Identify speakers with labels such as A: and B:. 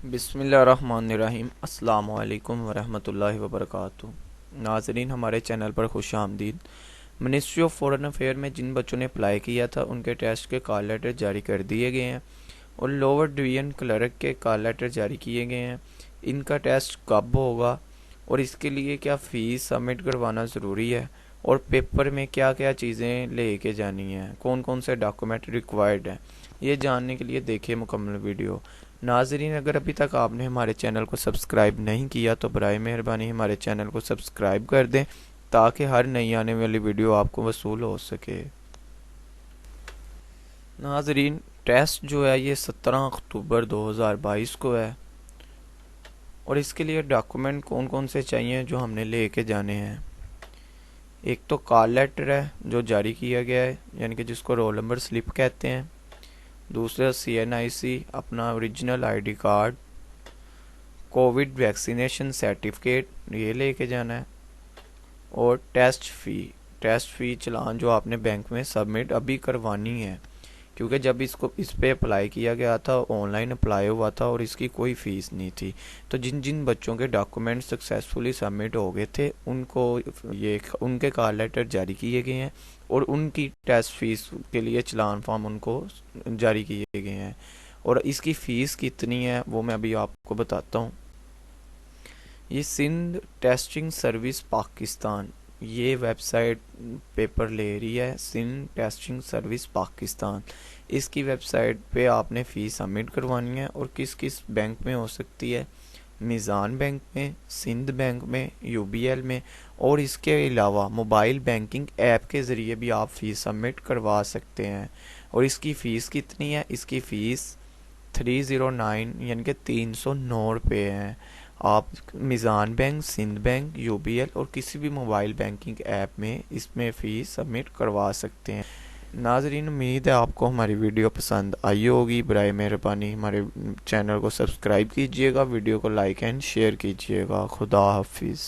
A: بسم اللہ الرحمن الرحیم۔ السلام علیکم ورحمۃ اللہ وبرکاتہ۔ ناظرین، ہمارے چینل پر خوش آمدید۔ منسٹری آف فورن افیئر میں جن بچوں نے اپلائی کیا تھا ان کے ٹیسٹ کے کال لیٹر جاری کر دیے گئے ہیں اور لوور ڈویژن کلرک کے کال لیٹر جاری کیے گئے ہیں۔ ان کا ٹیسٹ کب ہوگا اور اس کے لیے کیا فیس سبمٹ کروانا ضروری ہے اور پیپر میں کیا کیا چیزیں لے کے جانی ہیں، کون کون سے ڈاکومنٹ ریکوائرڈ ہیں، یہ جاننے کے لیے دیکھیں مکمل ویڈیو۔ ناظرین، اگر ابھی تک آپ نے ہمارے چینل کو سبسکرائب نہیں کیا تو برائے مہربانی ہمارے چینل کو سبسکرائب کر دیں تاکہ ہر نئی آنے والی ویڈیو آپ کو وصول ہو سکے۔ ناظرین، ٹیسٹ جو ہے یہ 17 اکتوبر 2022 کو ہے اور اس کے لیے ڈاکومنٹ کون کون سے چاہیے جو ہم نے لے کے جانے ہیں۔ ایک تو کال لیٹر ہے جو جاری کیا گیا ہے، یعنی کہ جس کو رول نمبر سلپ کہتے ہیں۔ دوسرا CNIC اپنا original ID card, Covid vaccination certificate یہ لے کے جانا ہے، اور ٹیسٹ فی چلان جو آپ نے بینک میں سبمٹ ابھی کروانی ہے، کیونکہ جب اس پہ اپلائی کیا گیا تھا آن لائن اپلائی ہوا تھا اور اس کی کوئی فیس نہیں تھی۔ تو جن بچوں کے ڈاکومنٹ سکسیسفلی سبمٹ ہو گئے تھے ان کے کال لیٹر جاری کیے گئے ہیں اور ان کی ٹیسٹ فیس کے لیے چلان فارم ان کو جاری کیے گئے ہیں، اور اس کی فیس کتنی ہے وہ میں ابھی آپ کو بتاتا ہوں۔ یہ سندھ ٹیسٹنگ سروس پاکستان، یہ ویب سائٹ پیپر لے رہی ہے، سندھ ٹیسٹنگ سروس پاکستان۔ اس کی ویب سائٹ پہ آپ نے فیس سبمٹ کروانی ہے اور کس بینک میں ہو سکتی ہے، میزان بینک میں، سندھ بینک میں، UBL میں، اور اس کے علاوہ موبائل بینکنگ ایپ کے ذریعے بھی آپ فیس سبمٹ کروا سکتے ہیں۔ اور اس کی فیس کتنی ہے؟ اس کی فیس 309 یعنی کہ 309 روپے ہیں۔ آپ میزان بینک، سندھ بینک، UBL اور کسی بھی موبائل بینکنگ ایپ میں اس میں فیس سبمٹ کروا سکتے ہیں۔ ناظرین، امید ہے آپ کو ہماری ویڈیو پسند آئی ہوگی۔ برائے مہربانی ہمارے چینل کو سبسکرائب کیجئے گا، ویڈیو کو لائک اینڈ شیئر کیجئے گا۔ خدا حافظ۔